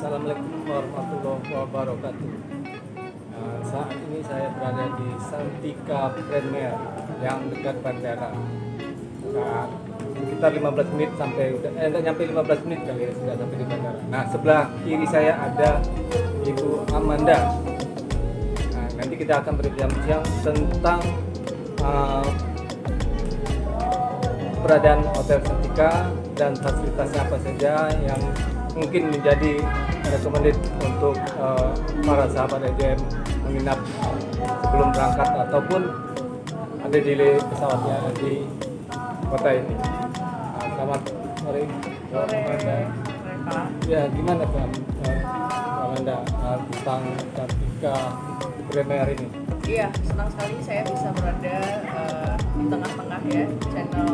Assalamualaikum warahmatullahi wabarakatuh. Saat ini saya berada di Santika Premier yang dekat bandara. Nah, sekitar 15 menit sampai enggak nyampe 15 menit kali ya sudah sampai di bandara. Nah, sebelah kiri saya ada Ibu Amanda. Nah, nanti kita akan berbincang tentang keberadaan Hotel Santika dan fasilitasnya apa saja yang mungkin menjadi recommended untuk para sahabat EJM menginap sebelum berangkat ataupun ada delay pesawatnya di kota ini. Selamat sore, Amanda. Ya, gimana Pak Amanda tentang Santika Premier ini? Iya, senang sekali saya bisa berada di tengah-tengah ya channel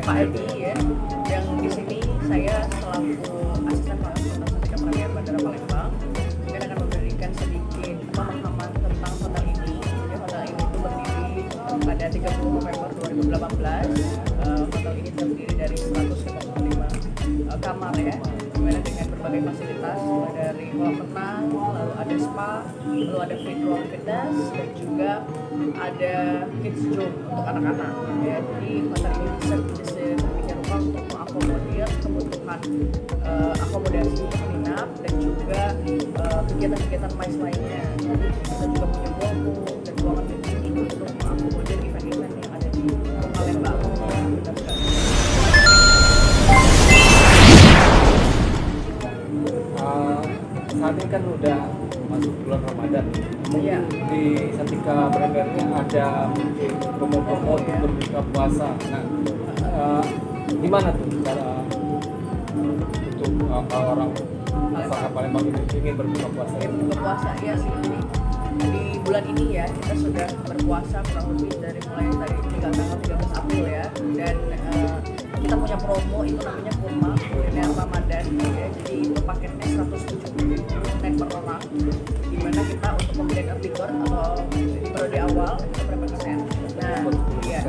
Pak Edi ya. Yang di sini saya selaku asisten pelaksana Santika Premier Bandara Palembang mungkin akan memberikan sedikit pemahaman tentang hotel ini. Jadi hotel ini itu berdiri pada 30 November 2018. Hotel ini terdiri dari 155 kamar ya, dimana dengan berbagai fasilitas mulai dari kolam renang, lalu ada spa, lalu ada free ruang fitness dan juga ada kids zone untuk anak-anak ya. Jadi hotel ini bisa sedemikian rupa untuk mengakomodir kebutuhan akomodasi menginap dan juga kegiatan-kegiatan MICE lainnya. Jadi kita juga punya ballroom dan ruangan meeting untuk mengakomodir event-event yang ada di Palembang. Saat ini kan udah masuk bulan Ramadan. Iya. Di Santika Premier ada promo-promo untuk berbuka puasa. Nah, gimana tuh cara untuk orang masyarakat Palembang ini ingin berbuka puasa? Berbuka puasa ya sih. Di bulan ini ya kita sudah berpuasa kurang lebih dari mulai dari tanggal 13 April ya, dan kita punya promo itu namanya Kurma Kuliner Ramadan ya. Jadi itu paketnya 170 naik per orang, dimana kita untuk pembelian early bird atau di periode awal itu berapa persen. Nah iya,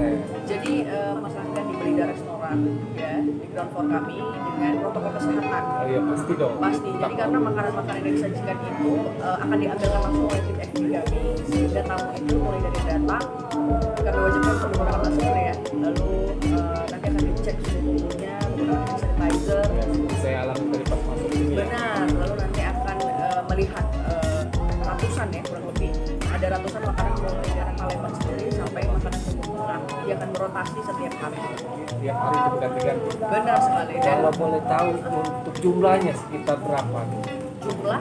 jadi masakan dibeli dari restoran ya di ground floor kami dengan protokol kesehatan. Oh iya, pasti dong. Pasti. Jadi karena makanan-makanan yang disajikan itu akan diambilkan langsung oleh tim FD kami, sehingga tamu itu mulai dari datang kami wajibkan untuk menggunakan masker ya, lalu nanti akan dicek suhu tubuhnya menggunakan hand sanitizer. Ya, saya alami dari pas masuk ini. Benar. Lalu nanti akan melihat ratusan ya kurang lebih ada ratusan makanan mulai dari Palembang sendiri sampai makanan Timur Tengah. Dia akan berotasi setiap hari. Tiap hari itu berganti-ganti. Benar sekali. Dan Kalau boleh tahu untuk jumlahnya sekitar berapa? jumlah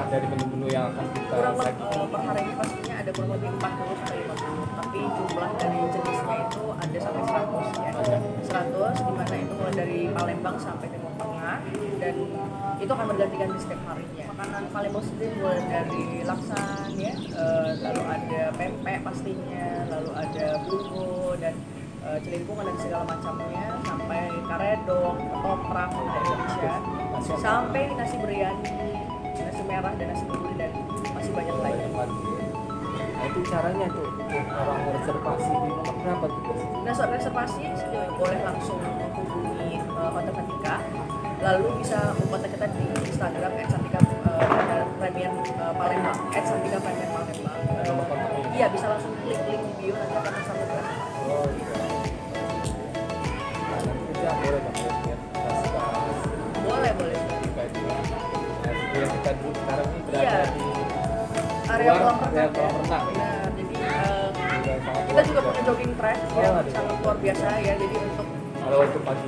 dari menu-menu yang akan kita kurang sajikan. per hari ini pastinya ada kurang lebih 40 sampai 50, tapi jumlah dari jenisnya itu ada sampai 100 ya. 100 dimana itu mulai dari Palembang sampai Timur Tengah, dan itu akan berganti-ganti setiap harinya. Makanan Palembang sendiri mulai dari laksan ya, lalu ada pempek pastinya, lalu ada buko dan celingkungan dan segala macamnya, sampai karedong, ketoprak dari Indonesia, sampai nasi biryani, nasi merah dan nasi kuning, dan masih banyak lagi. Nah, itu caranya tuh orang reservasi di nomor berapa tuh? Nah, soal reservasi boleh langsung menghubungi Hotel Santika, lalu bisa kontak kita di Instagram @santika_premier Palembang, @santika_premier Palembang. Nomor kontaknya? Iya, bisa langsung klik link di bio, nanti akan sampai ke reservasi. Oh iya. Nah, nanti kita boleh Bang lihat Boleh. Santika itu. Nah, itu yang kita dulu sekarang ini berada Iya. di Area kolam area renang. kolam renang. Benar. Jadi Sangat kita luar juga biasa. punya jogging track Oh, yang ada sangat jogging luar biasa ya. Jadi untuk Kalau untuk pagi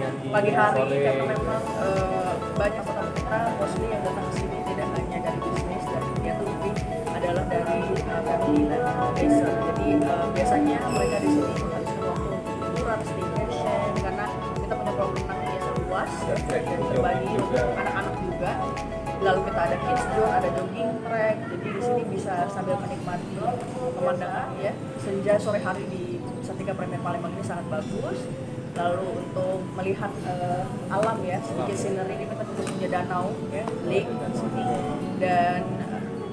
hari sore, karena memang banyak tamu kita mostly yang datang ke sini tidak hanya dari bisnis, dan dia tuh lebih adalah dari family dan desa. Jadi biasanya mereka di sini menghabiskan waktu untuk liburan, staycation, karena kita punya kolam renang yang luas Dan dan trekking, terbagi jogging untuk juga. anak-anak juga. Lalu kita ada kids zone, ada jogging track. Jadi di sini bisa sambil menikmati pemandangan ya. Senja sore hari di Santika Premier Palembang ini sangat bagus. Lalu untuk melihat alam ya, sedikit scenery, ini kita juga punya danau ya, lake di sini, dan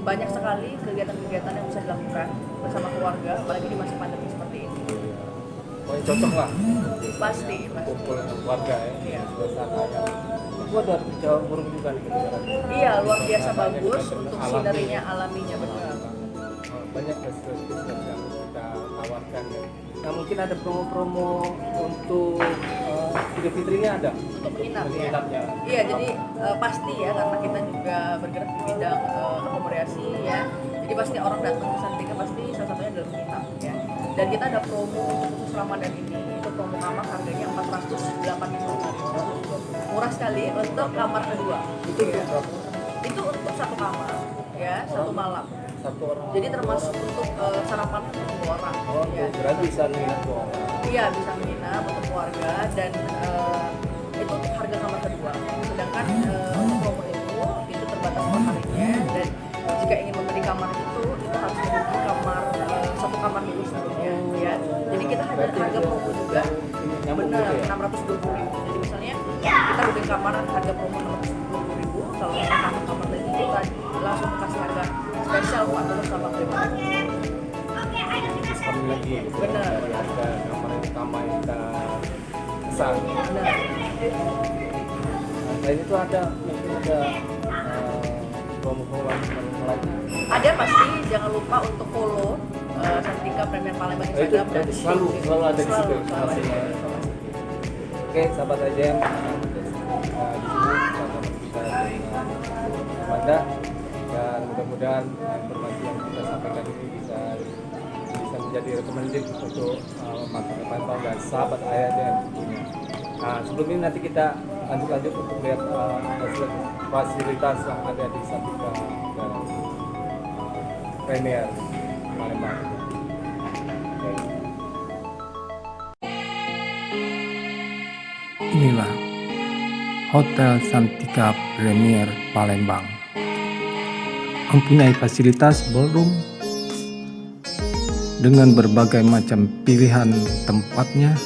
banyak sekali kegiatan-kegiatan yang bisa dilakukan bersama keluarga, apalagi di masa pandemi seperti ini. oh, cocok lah. Pasti. Kumpul dengan keluarga ya. Iya. Suasana yang itu ada Jawa burung juga nih kedengaran. Iya, luar biasa Suasananya bagus benar-benar untuk alami. scenery-nya, alaminya benar. Banyak bisnis yang kita tawarkan ya. Nah, mungkin ada promo-promo untuk Idul Fitrinya ada? Untuk menginap ya. Menginapnya. Iya, jadi pasti ya, karena kita juga bergerak di bidang akomodasi ya. Jadi pasti orang datang ke Santika pasti salah satunya adalah menginap ya. Dan kita ada promo khusus Ramadan ini, itu promo kamar harganya 485.000. Murah sekali untuk kamar kedua. Itu Ya. berapa? Itu untuk satu kamar ya, satu malam. Satu orang. Jadi termasuk untuk sarapan untuk 2 orang. Oh, Ya. berarti bisa nginep 2 orang. Iya, bisa menginap untuk keluarga, dan itu harga kamar kedua. Sedangkan untuk promo itu terbatas per harinya, dan jika ingin membeli kamar itu harus memiliki satu kamar dulu sebelumnya ya. Jadi kita ada harga promo juga. Nyambung Benar, gitu ya? 620.000. Jadi misalnya kita booking kamar harga promo 620.000, kalau kita tambah kamar lagi kita langsung kasih harga spesial 485.000. Diskon lagi gitu. Benar. Dari harga kamar yang utama yang kita pesan. Benar. Nah, selain itu ada mungkin ada promo-promo lagi. Ada pasti, jangan lupa untuk follow Santika Premier Palembang Oh, itu Instagram dan berarti selalu ada di situ Selalu ada. informasinya. Oke, sahabat AJM, di sini sama kita dengan Amanda, dan mudah-mudahan informasi yang kita sampaikan ini bisa menjadi rekomendasi untuk masyarakat Palembang dan sahabat AJM tentunya. Nah, sebelum ini nanti kita lanjut untuk lihat fasilitas yang ada di Santika dan Premier Palembang. Oke. Inilah Hotel Santika Premier Palembang. Mempunyai fasilitas ballroom dengan berbagai macam pilihan tempatnya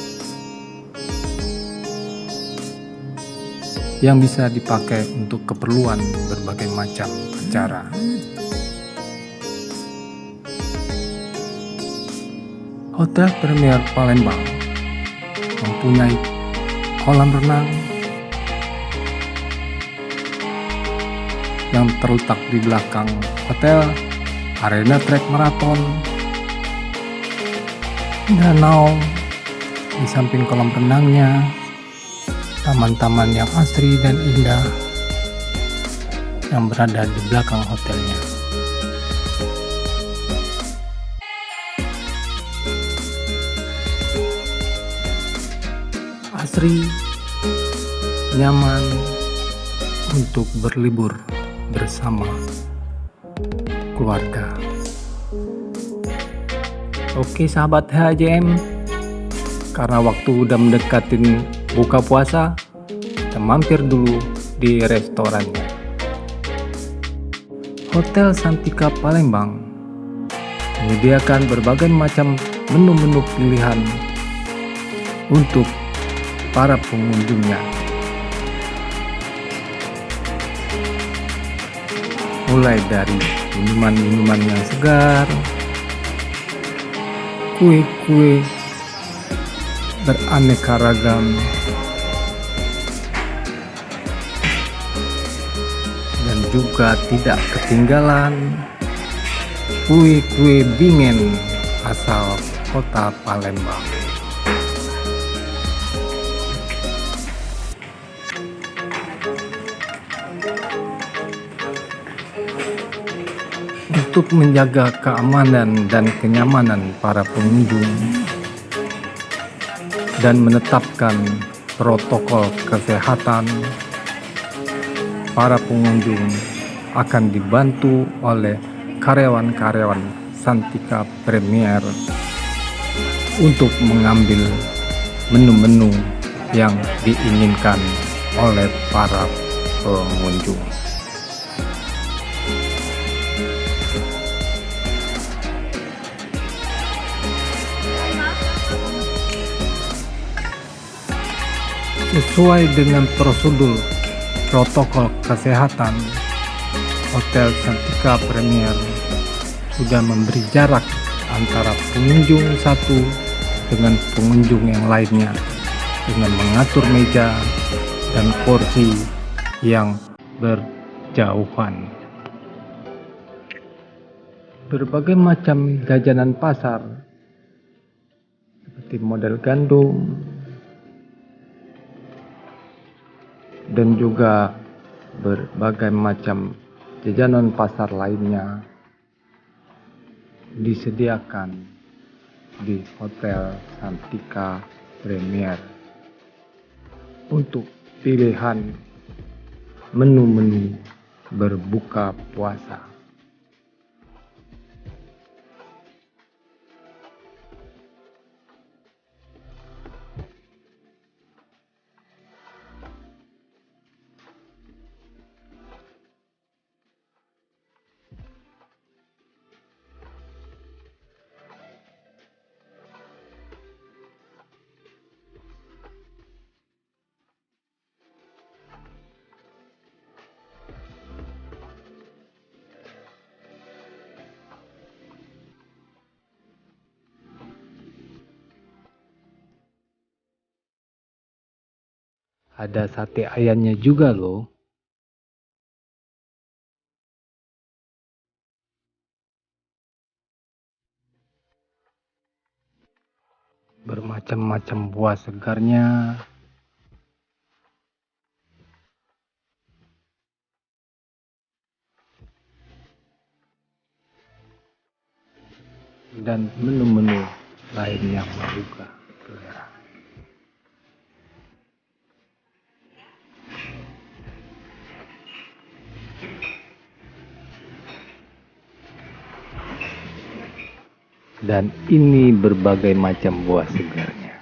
yang bisa dipakai untuk keperluan berbagai macam acara. Hotel Premier Palembang mempunyai kolam renang yang terletak di belakang hotel, arena trek maraton, danau di samping kolam renangnya, taman-taman yang asri dan indah yang berada di belakang hotelnya. Asri, nyaman untuk berlibur bersama keluarga. Oke sahabat HJM, karena waktu udah mendekatin buka puasa, kita mampir dulu di restorannya. Hotel Santika Palembang menyediakan berbagai macam menu-menu pilihan untuk para pengunjungnya. Mulai dari minuman-minuman yang segar, kue-kue beraneka ragam, dan juga tidak ketinggalan kue-kue bingen asal kota Palembang. Untuk menjaga keamanan dan kenyamanan para pengunjung dan menetapkan protokol kesehatan, para pengunjung akan dibantu oleh karyawan-karyawan Santika Premier untuk mengambil menu-menu yang diinginkan oleh para pengunjung. Sesuai dengan prosedur protokol kesehatan, Hotel Santika Premier sudah memberi jarak antara pengunjung satu dengan pengunjung yang lainnya dengan mengatur meja dan kursi yang berjauhan. Berbagai macam jajanan pasar seperti model gandum dan juga berbagai macam jajanan pasar lainnya disediakan di Hotel Santika Premier untuk pilihan menu-menu berbuka puasa. Ada sate ayamnya juga loh. Bermacam-macam buah segarnya. Dan menu-menu lain yang menggugah selera. Dan ini berbagai macam buah segarnya.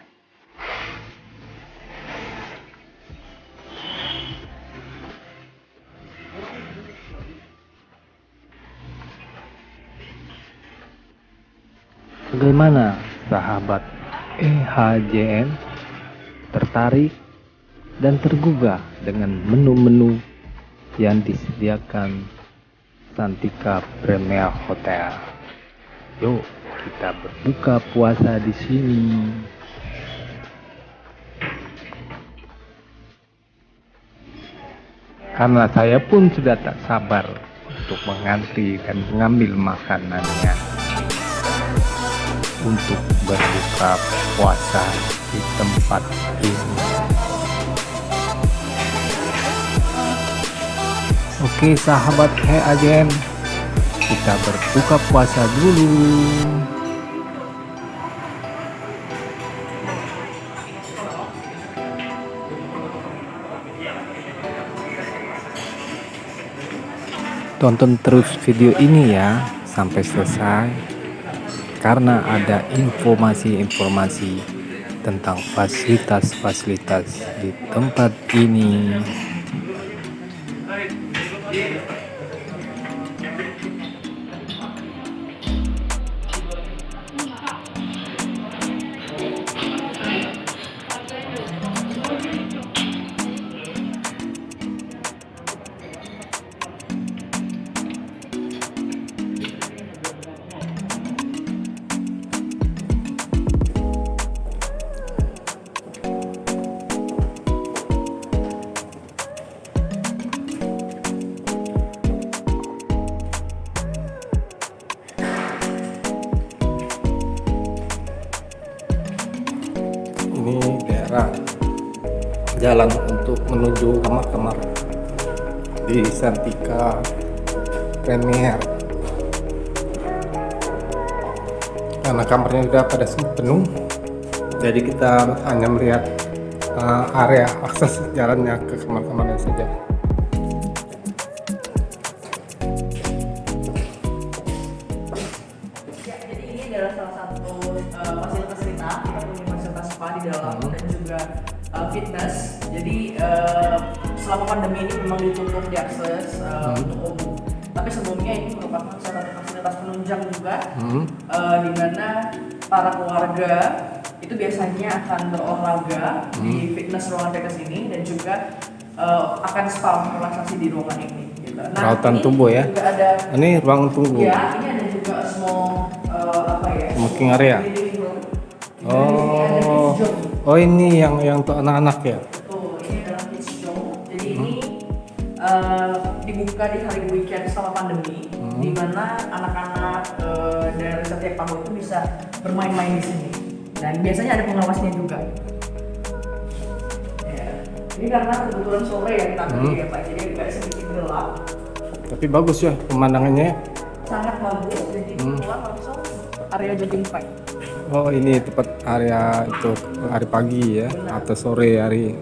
Bagaimana sahabat HJM, tertarik dan tergugah dengan menu-menu yang disediakan Santika Premier Hotel? Yuk kita berbuka puasa di sini. Karena saya pun sudah tak sabar untuk mengantri dan mengambil makanannya untuk berbuka puasa di tempat ini. Oke sahabat HJM, kita berbuka puasa dulu. Tonton terus video ini ya sampai selesai karena ada informasi-informasi tentang fasilitas-fasilitas di tempat ini. Ini daerah jalan untuk menuju kamar-kamar di Santika Premier. Karena kamarnya sudah pada penuh, jadi kita hanya melihat area akses jalannya ke kamar-kamarnya saja. Ya, jadi ini adalah salah satu fasilitas kita. Kita punya fasilitas spa di dalam dan juga fitness. Jadi selama pandemi ini memang ditutup diakses untuk umum. Tapi sebelumnya ini merupakan salah satu fasilitas penunjang juga, di mana para keluarga itu biasanya akan berolahraga di fitness ruangan fitness ini dan juga akan spa relaksasi di ruangan ini. Gitu. Nah, Perawatan ini tubuh ya. juga ada, Ini ruang tunggu. ya, ini ada juga small Smoking area. living room. Di sini ada kids zone. Oh ini yang untuk anak-anak ya. Betul, ini adalah kids zone. Jadi ini dibuka di hari weekend selama pandemi, di mana anak-anak dari setiap tahun itu bisa bermain-main di sini. Dan biasanya ada pengawasnya juga. Ya. Ini karena kebetulan sore ya kita ya Pak, jadi agak sedikit gelap. Tapi bagus ya pemandangannya. Sangat bagus, jadi keluar langsung area jogging park. Oh ini tempat area itu hari pagi ya. Benar. Atau sore hari.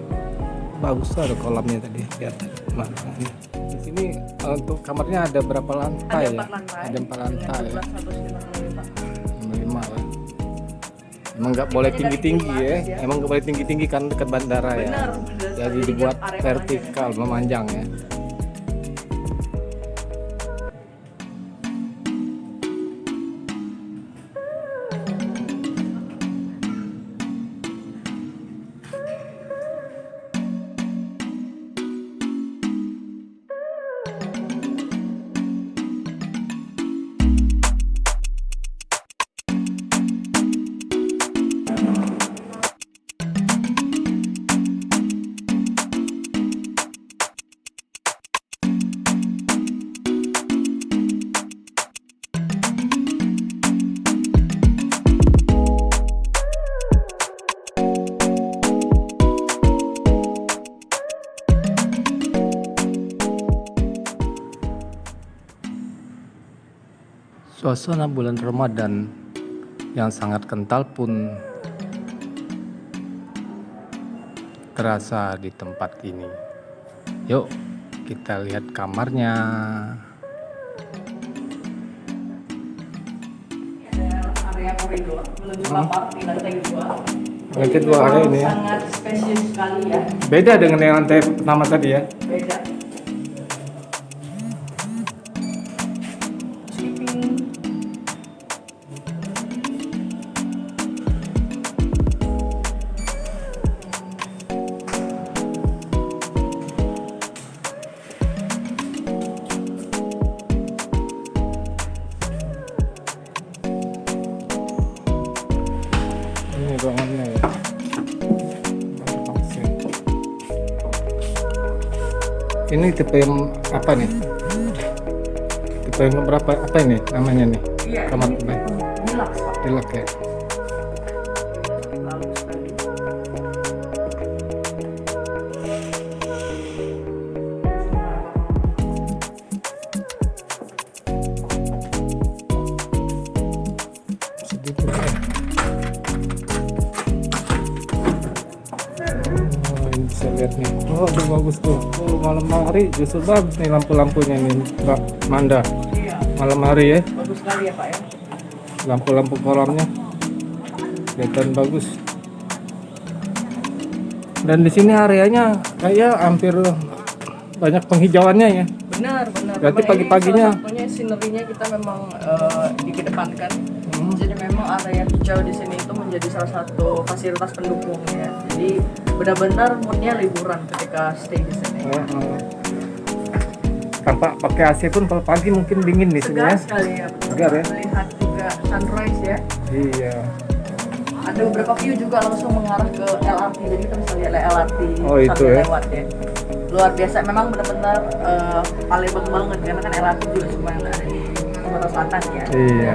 Bagus ada kolamnya tadi lihat mana ini. Di sini untuk kamarnya ada berapa lantai Ada ya? 4 lantai. Ada 4 lantai ya. 5 5 ya. Emang nggak boleh tinggi-tinggi ya. Emang nggak boleh tinggi-tinggi kan dekat bandara ya. Benar. Jadi dibuat vertikal memanjang ya. Suasana bulan Ramadan yang sangat kental pun terasa di tempat ini. Yuk kita lihat kamarnya. Ada area koridor menuju kamar di lantai 2. Lantai 2 area ini ya. Sangat spesies sekali ya. Beda dengan yang lantai pertama tadi ya. Beda. Sleeping. Ini ruangannya ya. Ini tipe yang apa nih? Tipe yang berapa? Apa ini namanya nih? Iya. Kamar Ini apa? Deluxe Pak. Deluxe ya. Bagus sekali. Sedikit ya. Oh, ini bisa lihat nih. Oh, udah bagus tuh. Oh, malam hari justru bagus nih lampu-lampunya nih Mbak Manda. Iya, Malam hari ya, bagus sekali ya Pak ya. lampu-lampu kolamnya kelihatan bagus. Dan di sini areanya kayak hampir banyak penghijauannya ya. Benar. Berarti Memang pagi-paginya- ini salah satunya sinerinya kita memang dikedepankan. Hmm. Jadi memang area hijau di sini itu menjadi salah satu fasilitas pendukung ya. Jadi benar-benar moodnya liburan ketika stay di sini. Tanpa pakai AC pun kalau pagi mungkin dingin di sini Segar ya. sekali ya. benar. Segar ya. Melihat juga sunrise ya. Iya. Ada beberapa view juga langsung mengarah ke LRT. Jadi kita bisa lihat LRT Oh, itu sambil ya. lewat ya. Luar biasa, memang benar-benar Palembang banget karena kan LRT juga cuma ada di Sumatera Selatan ya. Iya.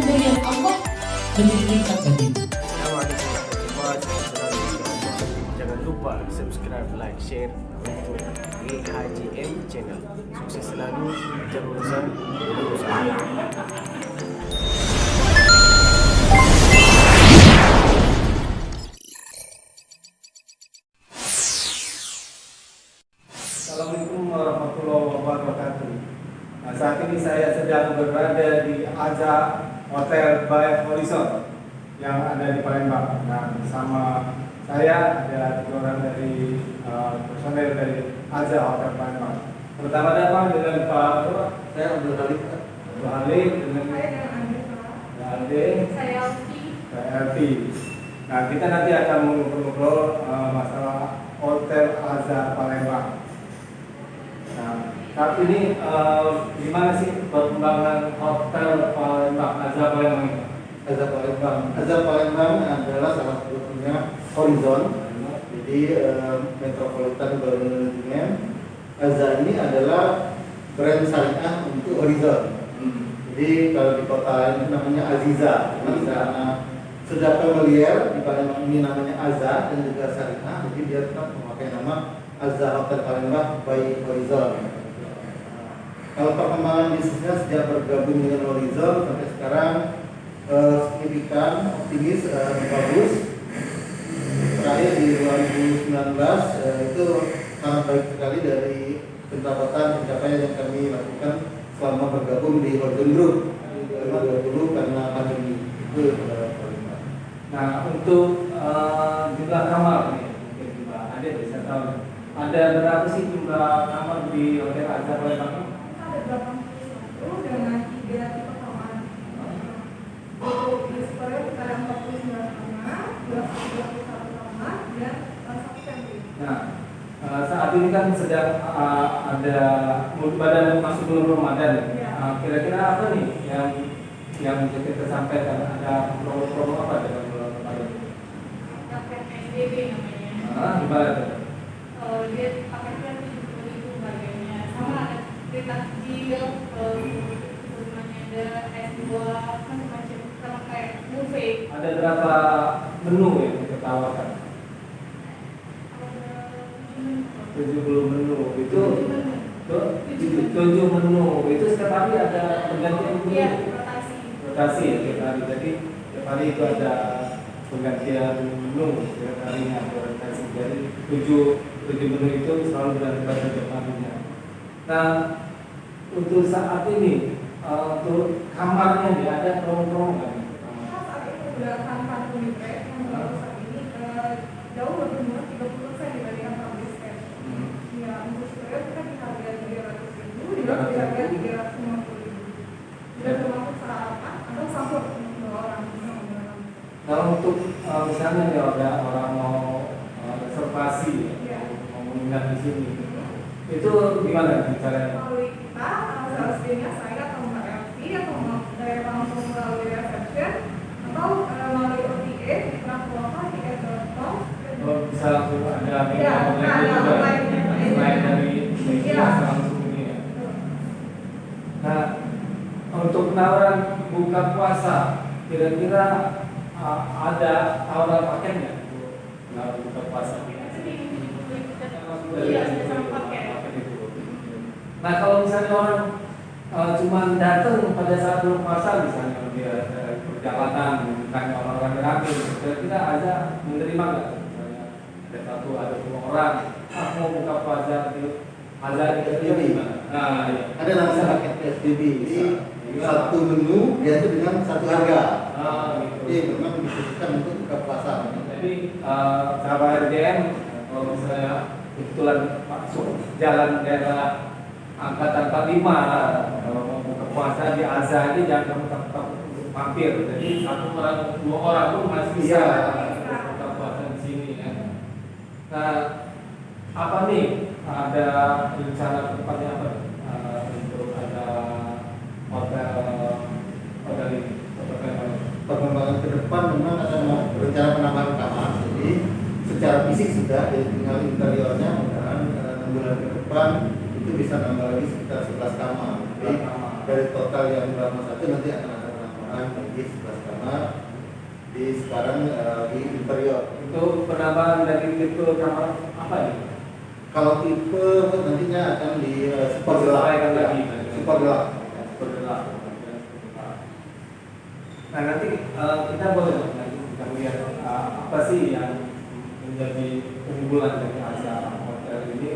kemuliaan Allah lebih meningkat bagimu. Jangan lupa subscribe, like, share untuk HJM channel. Sukses selalu, terusan berusaha. Assalamualaikum warahmatullahi wabarakatuh. Nah, saat ini saya sedang berada di Aza Hotel by Horizon yang ada di Palembang. Nah, bersama saya ada 3 orang dari personel dari Aza Hotel Palembang. Pertama-tama dengan Pak saya Abdul Halim. Abdul Halim dengan Ade, Saya Elvi. Nah, kita nanti akan ngobrol masalah Hotel Aza Palembang. Nah, saat ini gimana sih perkembangan Hotel Palembang, Aza Palembang ini? Aza Palembang adalah salah satunya Horizon, jadi Metropolitan Management. Aza ini adalah brand syariah untuk Horizon. Jadi kalau di kota lain itu namanya Aziza, karena sudah familiar di Palembang ini namanya Aza dan juga syariah, jadi dia tetap memakai nama Aza Hotel Palembang by Horizon. Kalau perkembangan bisnisnya sejak bergabung dengan Horizon sampai sekarang signifikan, optimis, bagus. Terakhir di 2019 itu sangat baik sekali dari pencapaian yang kami lakukan selama bergabung di Horizon Group. 2020 karena pandemi itu. Nah, untuk jumlah kamar nih, mungkin Mbak Ade bisa tahu. Ada berapa sih jumlah kamar di Hotel Aza Palembang? Ada 81 dengan 3 tipe kamar. Untuk di Korea kita ada 49 kamar, 21 kamar, dan 1 camping. Nah, saat ini kan sedang ada badan masuk bulan Ramadan. Ya. Kira-kira apa nih yang kita sampaikan? Ada promo-promo apa dalam bulan Ramadan? Paket SBB namanya. Gimana tuh? Dia paketnya 70.000 harganya. Sama ada berita deal, rumahnya ada S2, macam-macam. Sama kayak buffet. Ada berapa menu yang kita tawarkan? 70 menu itu 7 menu itu setiap hari ada pergantian menu. Iya, rotasi. Rotasi ya tiap hari, jadi tiap hari itu ada pergantian menu, tiap harinya ada rotasi, jadi 7 menu itu selalu berganti tiap harinya. Nah, untuk saat ini untuk kamarnya nih ada promo-promo nggak nih? Saat ini menggunakan kartu libre yang baru saat ini jauh lebih murah 30% dibandingkan public cash. Ya, untuk supaya kita di harga 300.000, di harga 350.000. Sudah termasuk sarapan atau sahur untuk 2 orang. Kalau untuk misalnya nih ada orang mau reservasi, Iya. mau menginap di sini, itu gimana caranya? Melalui kita, sales teamnya saya atau Mbak Elvi atau dari langsung melalui reception atau melalui OTA di travelova.com. Bisa langsung ada Iya, online juga, online-nya. selain dari media Iya. langsung ini ya. Nah, untuk penawaran buka puasa, kira-kira ada tawaran paketnya untuk penawaran buka puasa? Iya, sama paket. Nah, kalau misalnya orang cuma datang pada saat bulan puasa, misalnya dia perjalanan, bukan orang-orang ramai, kira-kira ada menerima nggak? Misalnya ada 1 ada 2 orang, mau buka puasa di ada SBB. Nah, iya. Ada namanya paket SBB. Jadi satu menu yaitu dengan satu harga. Gitu. Jadi memang dikhususkan untuk buka puasa. Jadi sahabat RDM, kalau misalnya kebetulan masuk jalan daerah angkatan 45, kalau mau buka puasa di Aza ini jangan tetap untuk mampir. Jadi 1 orang 2 orang pun masih bisa buka puasa di sini ya. Nah, apa nih ada rencana ke depannya apa untuk ada hotel ini? Perkembangan ke depan memang ada rencana penambahan kamar. Jadi secara fisik sudah, jadi tinggal interiornya mudah-mudahan 6 bulan ke depan itu bisa nambah lagi sekitar 11 kamar. Jadi dari total yang berapa satu nanti akan ada penambahan. tambahan di sebelah kanan di sekarang di interior. Itu penambahan dari tipe kamar apa nih? Kalau tipe nantinya akan di super gelap, Disesuaikan lagi. super gelap. Super gelap. Nah nanti kita boleh nanti kita lihat apa sih yang menjadi unggulan dari Aza Hotel ini,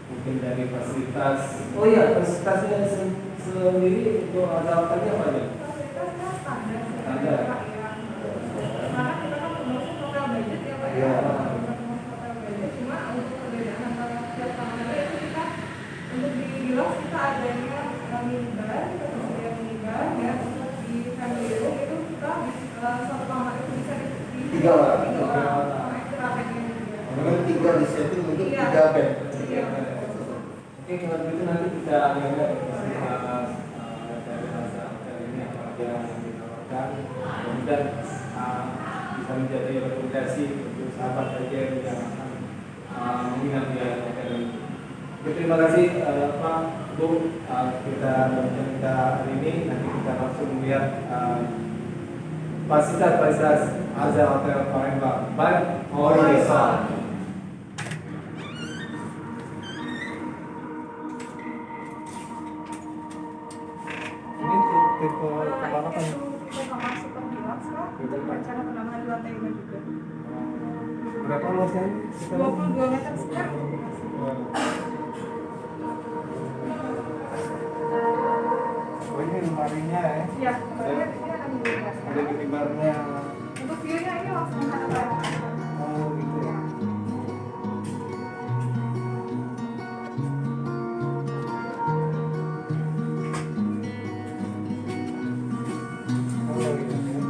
mungkin dari fasilitas. Oh iya, fasilitasnya sendiri untuk Aza Hotelnya apa nih? Fasilitasnya standar. Standar. Karena kita kan termasuk hotel budget ya Pak ya. Iya. Hotel budget, cuma untuk perbedaan antara setiap kamar itu kita untuk di Gilos kita adanya minibar, kita tersedia minibar ya. Untuk di family room itu kita satu kamar itu bisa di 3 orang. sama extra bednya juga. Memang 3 di setting untuk Iya. 3 bed. Iya. Oke, kalau begitu nanti kita lihat dari Aza Hotel ini apa aja yang ditawarkan, dan bisa menjadi rekomendasi untuk sahabat aja yang akan menginap di hotel ini. Oke, terima kasih Pak, Bu. Kita hari ini nanti kita langsung melihat fasilitas Aza Hotel Palembang by Horizon. Ini tipe kamar apa nih? Itu kamar super deluxe Pak. Untuk rencana penambahan di lantai 5 juga. Berapa luasnya? 22 meter sekitar. Oh ini lemarinya ya? Iya, kamarnya ini akan dibebas. Ada minibarnya. Untuk view-nya ini langsung menghadap barat. Oh gitu ya. Oh gitu ya.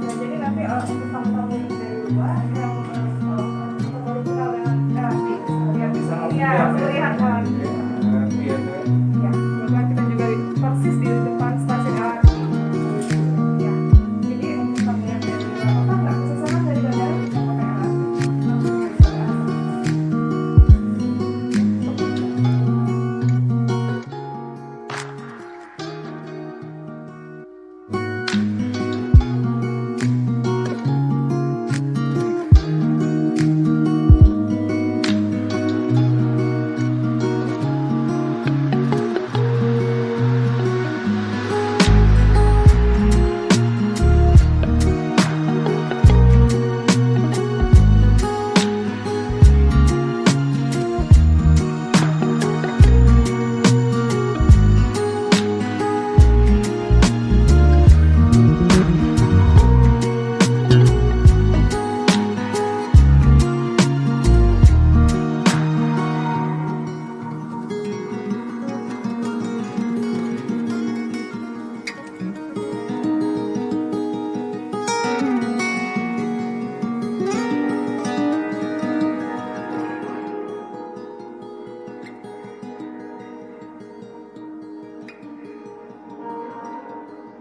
Ya, jadi nanti untuk tamu-tamu yang dari luar yang baru kenal dengan terapi, ya Bisa iya, melihat kan. Iya tuh. Ya, kebetulan kita juga persis di depan stasiun LRT. Ya, jadi untuk tamu yang dari luar kota nggak kesusahan dari bandara bisa pakai LRT. Langsung dari bandara.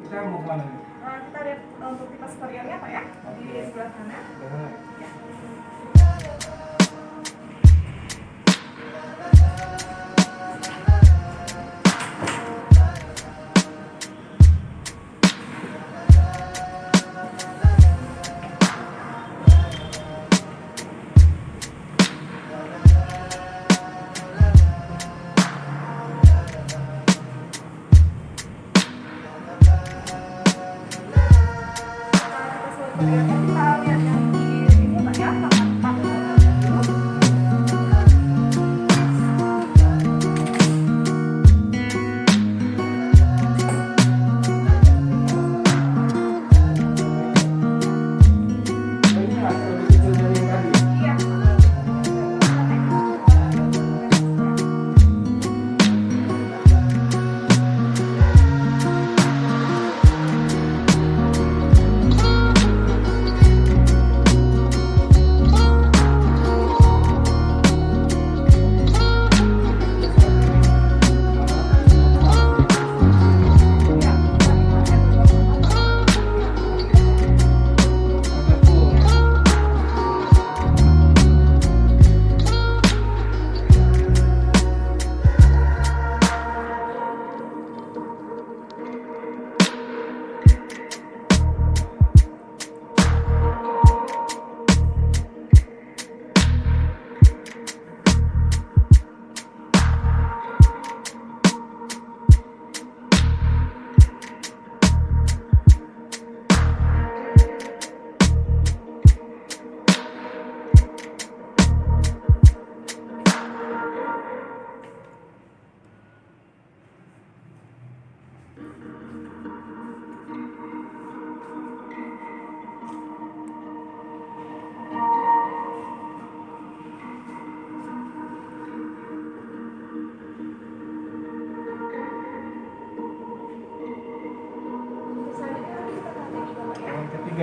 Kita mau kemana nih? Kita lihat untuk tipe superiornya Pak ya, di sebelah kanan. Kita lihat yang di ini Pak ya, kamar 4. Ini agak lebih kecil dari yang tadi. Iya.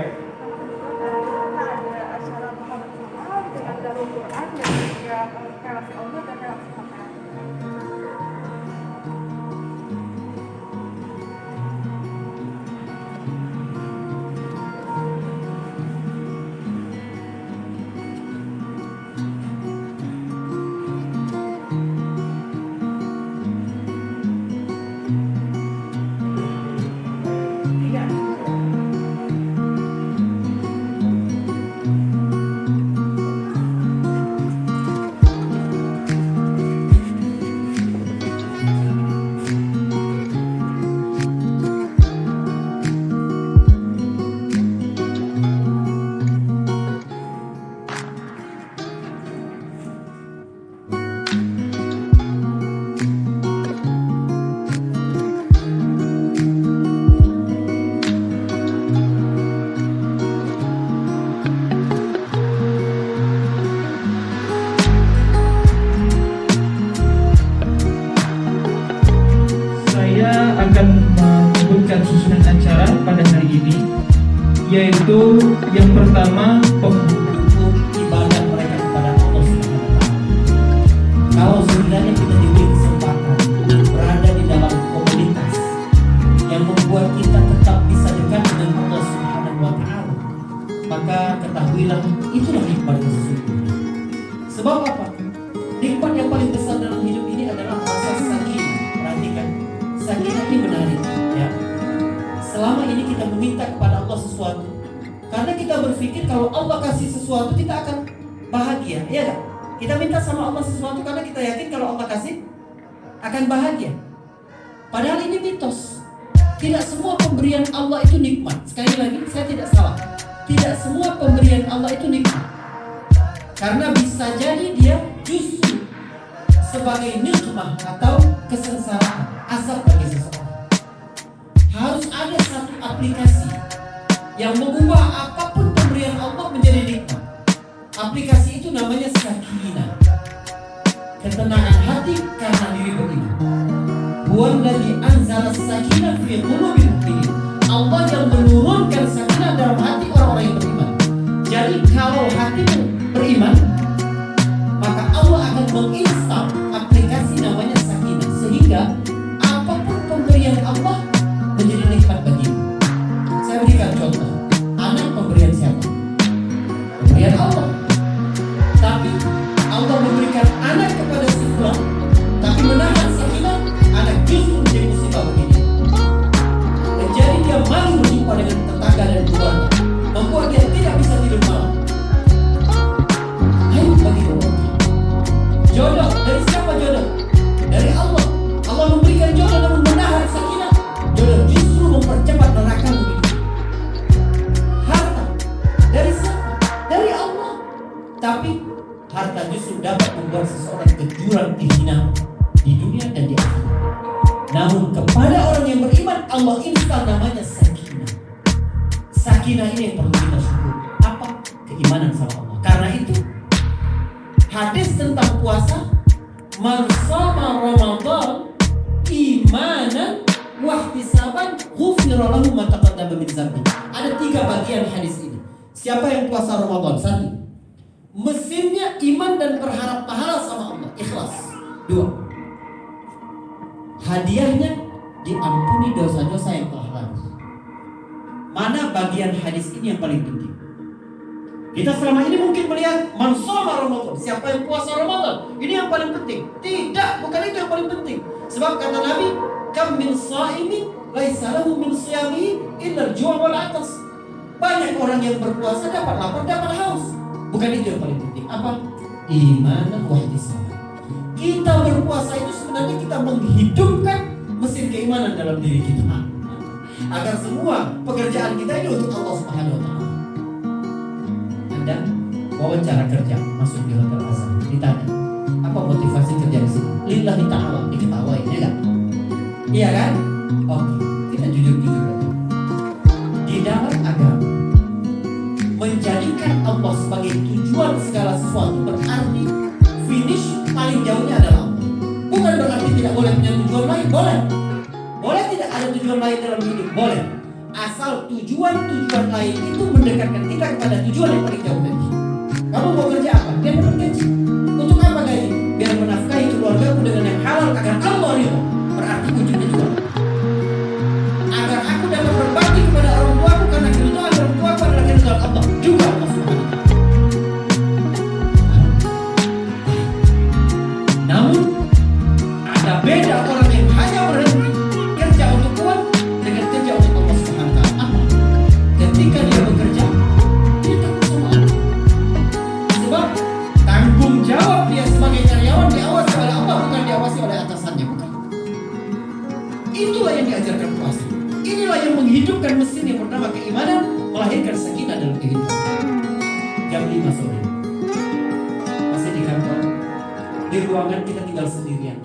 Oke. Kita ada acara buka bersama dengan Darul Quran dan juga relasi Allah dan relasi pasangan. Saya akan menyebutkan susunan acara pada hari ini, yaitu yang pertama untuk ibadah mereka kepada Allah Subhanahu wa Ta'ala. Kalau sebenarnya kita diberi kesempatan untuk berada di dalam komunitas yang membuat kita tetap bisa dekat dengan Allah Subhanahu wa Ta'ala, maka ketahuilah itulah nikmat yang sesungguhnya. Sebab apa? Nikmat yang paling besar dalam hidup ini adalah rasa sakinah. Perhatikan, sakinah ini menarik, ya. Selama ini kita meminta kepada Allah sesuatu karena kita berpikir kalau Allah kasih sesuatu kita akan bahagia, iya kan? Kita minta sama Allah sesuatu karena kita yakin kalau Allah kasih akan bahagia. Padahal ini mitos. Tidak semua pemberian Allah itu nikmat. Sekali lagi, saya tidak salah. Tidak semua pemberian Allah itu nikmat. Karena bisa jadi dia justru sebagai nikmah atau kesengsaraan, azab bagi seseorang. Harus ada satu aplikasi yang mengubah apapun pemberian Allah menjadi nikmat. Aplikasi itu namanya sakinah, ketenangan hati karena diri beriman. Huwallazi anzala sakinah fi qulubil mu'minin. Allah yang menurunkan sakinah dalam hati orang-orang yang beriman. Jadi kalau hatimu beriman, maka Allah akan menginstal aplikasi namanya sakinah, sehingga apapun pemberian Allah menjadi nikmat bagimu. Saya berikan contoh. Anak pemberian siapa? Pemberian Allah. Tapi Allah memberikan anak kepada si fulan, tapi menahan sakinah, anak justru menjadi musibah begini. Menjadi dia malu berjumpa dengan tetangga dan keluarga, membuat dia tidak bisa tidur malam. Ayo bagi Allah. Jodoh dari siapa jodoh? Dari Allah. Allah memberikan jodoh namun menahan sakinah. Jodoh justru mempercepat neraka begini. Harta dari siapa? Dari Allah. Tapi harta justru dapat membuat seseorang ke jurang kehinaan di dunia dan di akhirat. Namun kepada orang yang beriman, Allah instal namanya sakinah. Sakinah ini yang perlu kita syukuri. Apa? Keimanan sama Allah. Karena itu hadis tentang puasa, man shoma Ramadan imanan wahtisaban ghufira lahu ma taqaddama min dzambi. Ada 3 bagian hadis ini. Siapa yang puasa Ramadan? 1. Mesinnya iman dan berharap pahala sama Allah, ikhlas. 2. Hadiahnya diampuni dosa-dosa yang telah lalu. Mana bagian hadis ini yang paling penting? Kita selama ini mungkin melihat man shoma Ramadan, siapa yang puasa Ramadan, ini yang paling penting. Tidak, bukan itu yang paling penting. Sebab kata Nabi, kam min shaimin laisa lahu min shiyamihi illa al-ju' wal 'atas. Banyak orang yang berpuasa dapat lapar, dapat haus. Bukan itu yang paling penting. Apa? Imanan wa ihtisaban. Kita berpuasa itu sebenarnya kita menghidupkan mesin keimanan dalam diri kita, agar semua pekerjaan kita ini untuk Allah Subhanahu wa Ta'ala. Anda wawancara kerja masuk di hotel Azhar, ditanya apa motivasi kerja di sini? Lillahi ta'ala, diketawain, ya kan? Iya kan? Oke, kita jujur-jujur aja. Di dalam agama, menjadikan Allah sebagai tujuan segala sesuatu berarti finish paling jauhnya adalah Allah. Bukan berarti tidak boleh punya tujuan lain, boleh. Boleh tidak ada tujuan lain dalam hidup, boleh. asal tujuan-tujuan lain itu mendekatkan kita kepada tujuan yang paling jauh tadi. Kamu mau kerja apa? Biar dapat gaji. Untuk apa gaji? Biar menafkahi keluargaku dengan yang halal agar Allah ridho. Berarti ujungnya juga agar aku dapat berbakti kepada orang tuaku, karena kebutuhan orang tuaku adalah kebutuhan Allah juga Allah Subhanahu. Namun ada beda orang yang hanya berhenti kerja untuk uang dengan kerja untuk Allah Subhanahu wa taala. Ketika dia bekerja, dia takut sama Allah. Sebab tanggung jawab dia sebagai karyawan diawasi oleh Allah, bukan diawasi oleh atasannya, bukan. Itulah yang diajarkan puasa. Inilah yang menghidupkan mesin yang bernama keimanan, melahirkan sakinah dalam kehidupan. Jam 5 sore masih di kantor, di ruangan kita tinggal sendirian.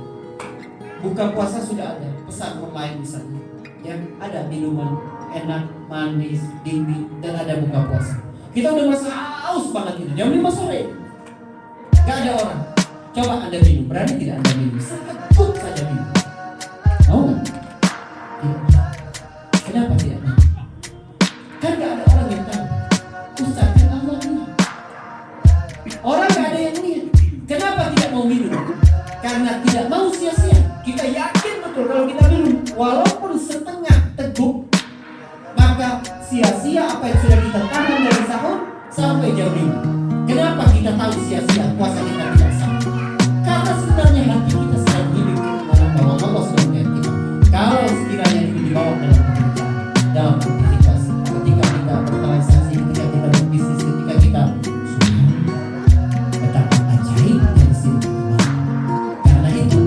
Buka puasa sudah ada, pesan online misalnya, yang ada minuman enak, manis, dingin, dan ada buka puasa. Kita udah merasa haus banget itu. Jam 5 sore gak ada orang. Coba Anda minum, berani tidak Anda minum? Sekut saja minum. Mau gak? Tidak. Kenapa tidak mau? Kan gak ada orang yang tahu. Ustaz, kan Allah bilang. Orang gak ada yang lihat. Kenapa tidak mau minum? Karena tidak mau sia-sia. Kita yakin betul kalau kita minum walaupun setengah teguk, maka sia-sia apa yang sudah kita tahan dari sahur sampai jam 5. Kenapa kita tahu sia-sia puasa kita tidak sah? Karena sebenarnya hati kita sedang hidup dalam bahwa Allah sedang melihat kita. Kalau sekiranya itu dibawa dalam pekerjaan, dalam aktivitas, ketika kita bertransaksi, ketika kita berbisnis, ketika kita betapa ajaibnya di sini. Karena itu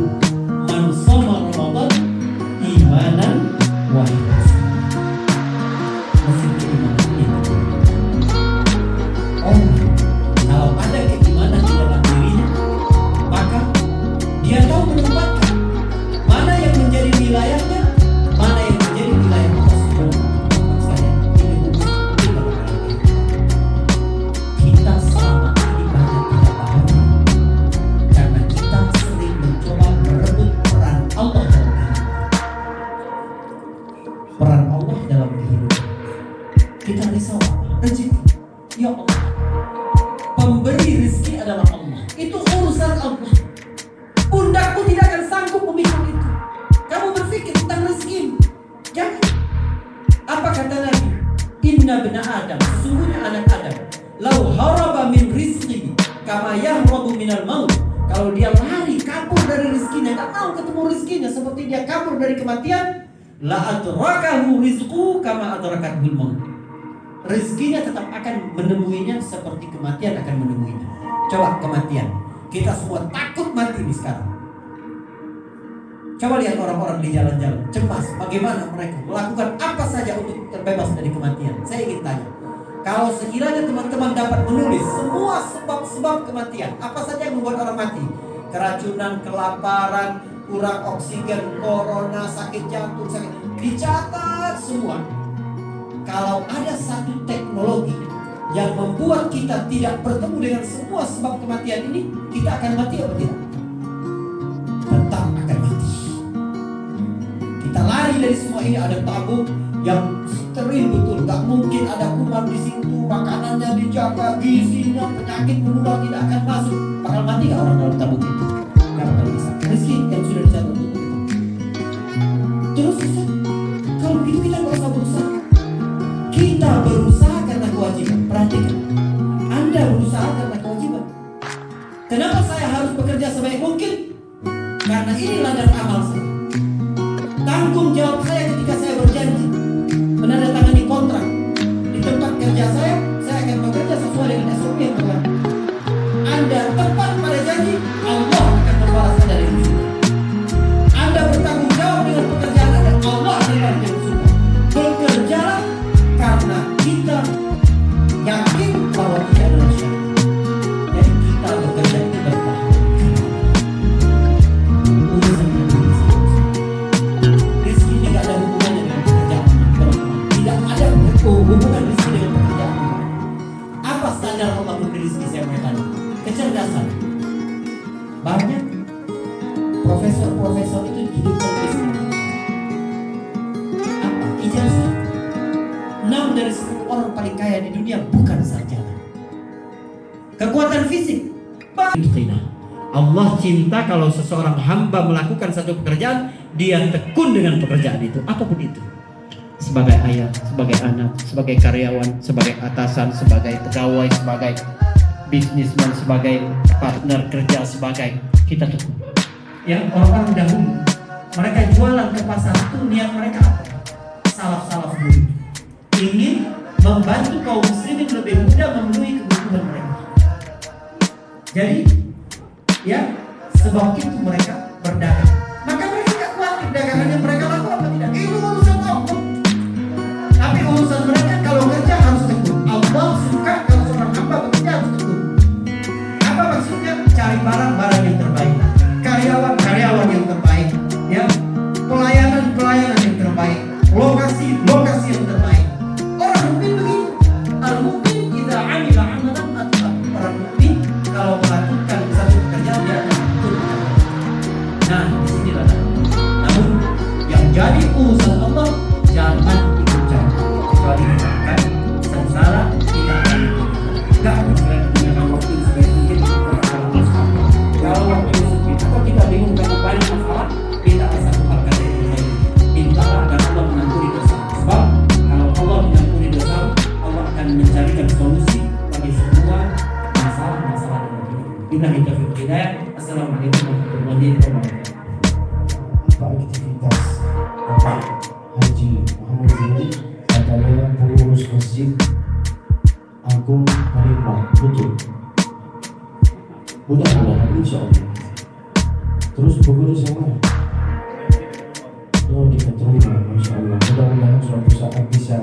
man shoma Ramadan imanan wa ihtisaban. Mesin keimanan ini. Oh, kalau ada keimanan di dalam dirinya, maka dia tahu menempatkan mana yang menjadi wilayahnya, mana yang menjadi wilayah Allah Subhanahu wa taala. Kita selama ini banyak tidak paham karena kita sering mencoba merebut peran Allah dalam kehidupan. Peran Allah dalam kehidupan. Kita risau apa? Rezeki. Ya Allah. Pemberi rezeki adalah Allah. Itu urusan Allah. Pundakku tidak akan sanggup memikul itu. Kamu berpikir tentang rezeki. Jangan. Apa kata Nabi? Inna bena Adam, sesungguhnya anak Adam, lau haraba min rizqihi kama yahrabu minal maut. Kalau dia lari kabur dari rezekinya, tak mau ketemu rezekinya seperti dia kabur dari kematian, la adrakahu rizqu kama adrakahul maut. Rezekinya tetap akan menemuinya seperti kematian akan menemuinya. Coba kematian. Kita semua takut mati nih sekarang. Coba lihat orang-orang di jalan-jalan, cemas. Bagaimana mereka melakukan apa saja untuk terbebas dari kematian. Saya ingin tanya, kalau sekiranya teman-teman dapat menulis semua sebab-sebab kematian, apa saja yang membuat orang mati? Keracunan, kelaparan, kurang oksigen, corona, sakit jantung, dicatat semua. Kalau ada satu teknologi yang membuat kita tidak bertemu dengan semua sebab kematian ini, kita akan mati atau tidak? Tetap akan mati. Kita lari dari semua ini, ada tabung yang steril betul, gak mungkin ada kuman di situ, makanannya dijaga, gizinya, penyakit menular tidak akan masuk. Bakal mati gak orang dalam tabung itu? Gak bakal bisa. Rezeki yang sudah dicatat untuk kita. Terus kalau begitu kita gak usah berusaha. Kita berusaha karena kewajiban. Perhatikan, Anda berusaha karena kewajiban. Kenapa saya harus bekerja sebaik mungkin? Karena ini ladang amal saya. Tanggung jawab saya ketika saya berjanji menandatangani kontrak di tempat kerja saya akan bekerja sesuai dengan SOP yang berlaku. Anda tepat pada janji, Allah akan membalas Anda dari surga. Anda bertanggung jawab dengan pekerjaan Anda, Allah akan membalas dari surga. Bekerjalah karena kita yakin bahwa ini adalah syariat. Jadi kita bekerja itu bertahan. Urusan rezeki tidak ada hubungannya dengan pekerjaan. Tidak ada hubungan rezeki dengan pekerjaan. Apa standar Allah memberi rezeki saya tadi? Kecerdasan. Banyak profesor-profesor itu hidupnya rezeki. Apa? Ijazah. dari 10 orang paling kaya di dunia bukan sarjana. Kekuatan fisik. Allah cinta kalau seseorang hamba melakukan satu pekerjaan, dia tekun dengan pekerjaan itu, apapun itu. Sebagai ayah, sebagai anak, sebagai karyawan, sebagai atasan, sebagai pegawai, sebagai bisnisman, sebagai partner kerja, sebagai kita tekun. Yang orang-orang dahulu, mereka jualan ke pasar itu niat mereka apa? Salaf-salaf dulu ingin membantu kaum muslimin lebih mudah memenuhi kebutuhan mereka. Jadi, ya, sebab itu mereka berdagang. Maka mereka tidak khawatir dagangannya mereka laku apa tidak. Itu urusan Allah. Tapi urusan mereka kalau kerja harus tekun. Allah suka kalau seorang hamba bekerja harus tekun. Apa maksudnya? Cari barang-barang yang terbaik, karyawan yang terbaik, ya, pelayanan yang terbaik, lokasi yang terbaik. Orang mukmin begitu. Al-mukmin idza 'amila 'amalan atqan. Orang mukmin kalau melakukan satu pekerjaan dia akan betul. Nah, disinilah. Namun yang jadi urusan Allah jangan ikut campur. Kecuali kita akan sengsara, kita akan enggak dengan waktu sebaik mungkin kalau waktu sempit atau kita bingung karena banyak masalah, kita asal keluarkan dari ini. Mintalah agar Allah mengampuni dosa. Sebab kalau Allah mengampuni dosa, Allah akan mencarikan solusi bagi semua masalah-masalah ini. Billahi taufiq hidayah. Assalamualaikum warahmatullahi wabarakatuh. Apa aktivitas Bapak Haji Muhammad Zaini adalah pengurus Masjid Agung Palembang, betul? Mudah-mudahan insyaallah. Terus pengurus yang mana? Oh, diketerima, masya Allah. Mudah-mudahan suatu saat bisa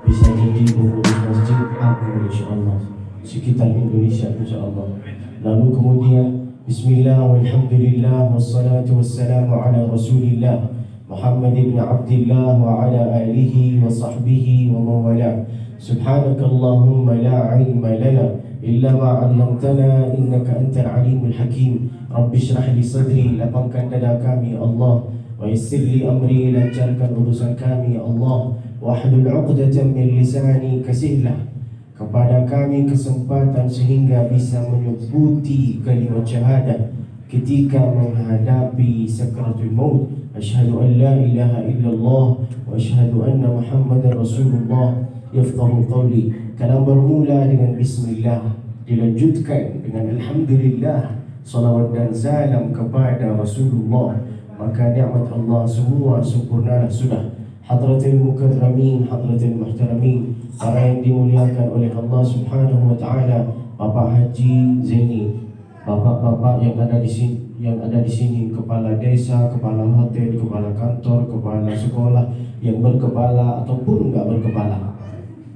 jadi pengurus Masjid Agung insya Allah sekitar Indonesia insya Allah. Lalu kemudian Bismillah walhamdulillah wassalatu wassalamu ala Rasulillah Muhammad ibn Abdullah wa ala alihi wa sahbihi wa mawala. Subhanakallahumma la ilma lana illa ma 'allamtana innaka antal alimul hakim. Rabbi shrah li sadri, lapangkan dada kami Allah, wa yassir li amri, lancarkan urusan kami Allah, wahlul 'uqdatam min lisani, kasihlah kepada kami kesempatan sehingga bisa menyebuti kalimat syahadat ketika menghadapi sakratul maut. Asyhadu an la ilaha illallah wa asyhadu anna Muhammadar Rasulullah. Yafqahu qawli. Kalam bermula dengan bismillah, dilanjutkan dengan alhamdulillah, salawat dan salam kepada Rasulullah. Maka nikmat Allah semua sempurnalah sudah. Hadratil mukarramin, hadratil muhtaramin, para yang dimuliakan oleh Allah Subhanahu wa taala, Bapak Haji Zaini, bapak-bapak yang ada di sini, kepala desa, kepala hotel, kepala kantor, kepala sekolah, yang berkepala ataupun enggak berkepala.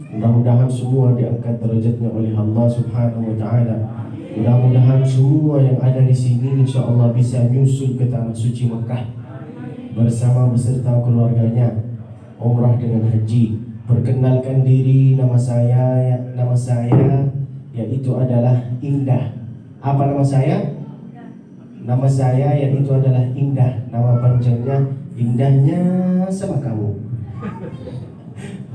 Mudah-mudahan semua diangkat derajatnya oleh Allah Subhanahu wa taala. Mudah-mudahan semua yang ada di sini insyaallah bisa nyusul ke tanah suci Mekah bersama beserta keluarganya umrah dengan haji. Perkenalkan diri, nama saya yaitu adalah Indah. Apa nama saya? Nama saya yaitu adalah Indah. Nama panjangnya Indahnya sama kamu.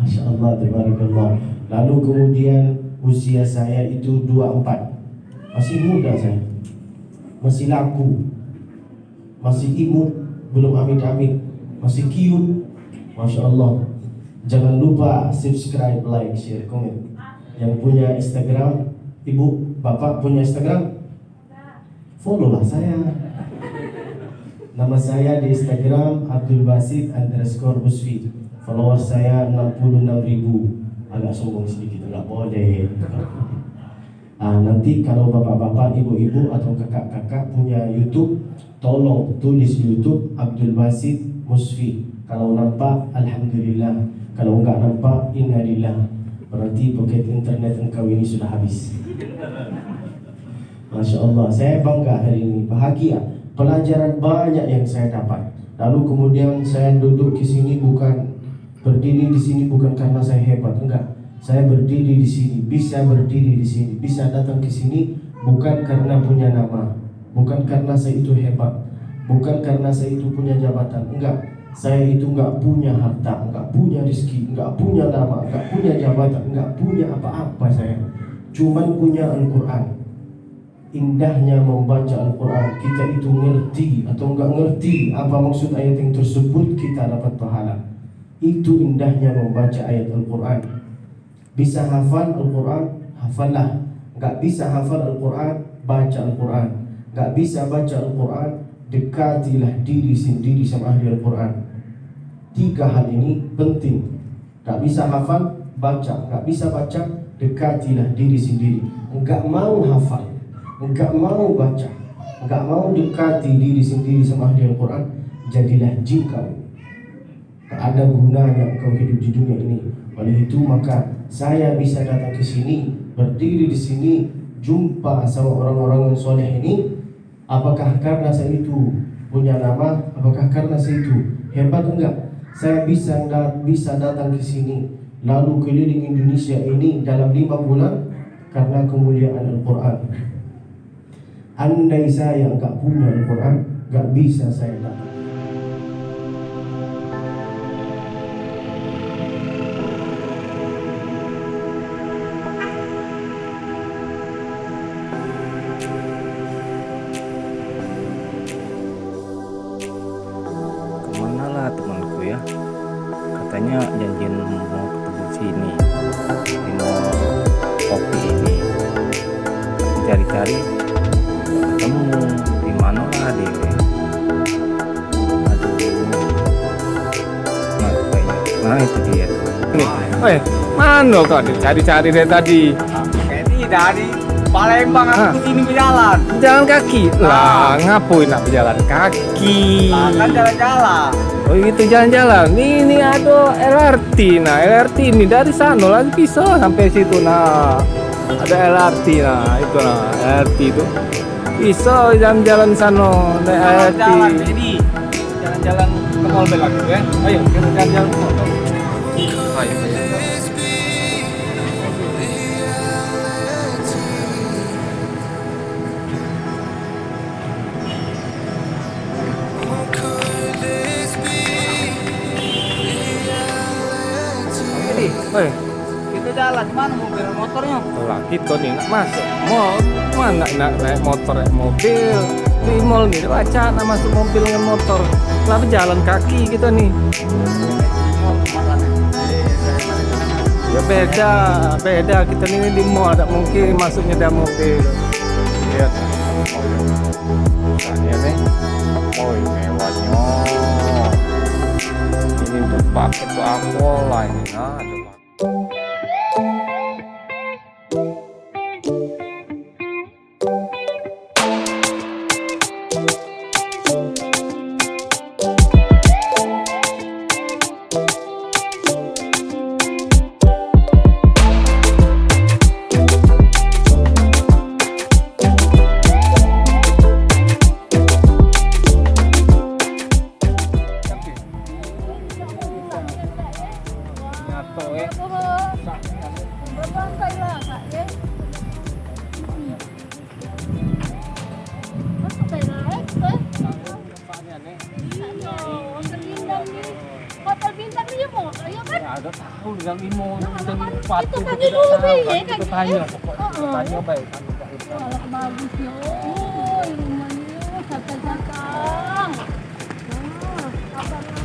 Masya Allah, tabarakallah. Lalu kemudian usia saya itu 24. Masih muda saya, masih laku, masih imut, belum amit-amit, masih cute. Masya Allah. Jangan lupa subscribe, like, share, komen. Yang punya Instagram, ibu, bapak punya Instagram? Follow lah saya. Nama saya di Instagram abdulbasit_musfi. Followers saya 66.000. Agak sombong sedikit, nggak boleh. Nanti kalau bapak-bapak, ibu-ibu atau kakak-kakak punya YouTube, tolong tulis YouTube Abdul Basit Musfi. Kalau nampak, alhamdulillah. Kalau enggak nampak, innalillah. Berarti paket internet engkau ini sudah habis. Masya Allah, saya bangga hari ini, bahagia. Pelajaran banyak yang saya dapat. Lalu kemudian saya duduk di sini berdiri di sini bukan karena saya hebat, enggak. Saya berdiri di sini, bisa berdiri di sini, bisa datang ke sini bukan karena punya nama, bukan karena saya itu hebat, bukan karena saya itu punya jabatan, enggak. Saya itu nggak punya harta, nggak punya rezeki, nggak punya nama, nggak punya jabatan, nggak punya apa-apa saya. Cuman punya Al-Quran. Indahnya membaca Al-Quran, kita itu ngerti atau nggak ngerti apa maksud ayat yang tersebut, kita dapat pahala. Itu indahnya membaca ayat Al-Quran. Bisa hafal Al-Quran, hafallah. Nggak bisa hafal Al-Quran, baca Al-Quran. Nggak bisa baca Al-Quran, dekatilah diri sendiri sama ahli Al-Quran. 3 hal ini penting. Gak bisa hafal, baca. Gak bisa baca, dekatilah diri sendiri. Gak mau hafal, gak mau baca, gak mau dekati diri sendiri sama ahli Al-Quran, jadilah jin kau. Gak ada gunanya kau hidup di dunia ini. Oleh itu maka saya bisa datang ke sini, berdiri di sini, jumpa sama orang-orang yang soleh ini. Apakah karena saya itu punya nama? Apakah karena saya itu hebat? Enggak. Saya bisa datang ke sini, lalu keliling Indonesia ini dalam 5 bulan karena kemuliaan Al-Quran. Andai saya enggak punya Al-Quran, enggak bisa saya datang. Kemana lah temanku ya, katanya janjian mau ketemu sini di mall kopi ini. Cari-cari ketemu di mana lah dia. Aduh, nah itu dia tuh. Nih, mana kau cari-cari dari tadi? Kayak tidak di Palembang aku sini berjalan. Jalan kaki lah, ngapain nak berjalan kaki? Kan jalan-jalan. Oh itu jalan-jalan. Ini ada LRT. Nah LRT ini dari sana lagi bisa sampai situ. Nah ada LRT. Nah itu LRT itu bisa jalan-jalan sana naik LRT. Jalan jadi jalan-jalan ke mall belakang ya. Ayo kita jalan-jalan ke mall. Ayo. Jadi, kita jalan mana mobil motornya? Lah kita nih nak masuk mall, mana nak naik motor naik mobil di mall nih baca nak masuk mobil dengan motor, lah berjalan kaki kita nih. Ya beda kita ini di mall, tak mungkin masuknya dalam mobil. Lihat, tanya nih, oh mewahnya. Ini untuk paket tuh apa lah ini, nah ada. Hotel bintang dia mau, ya kan? Ada tahu dengan Imo dan Itu Patu kaki dulu ya kan? tanya pokoknya tanya baik. Wah, bagus ya. Oh, rumahnya cakang-cakang. Apa lah?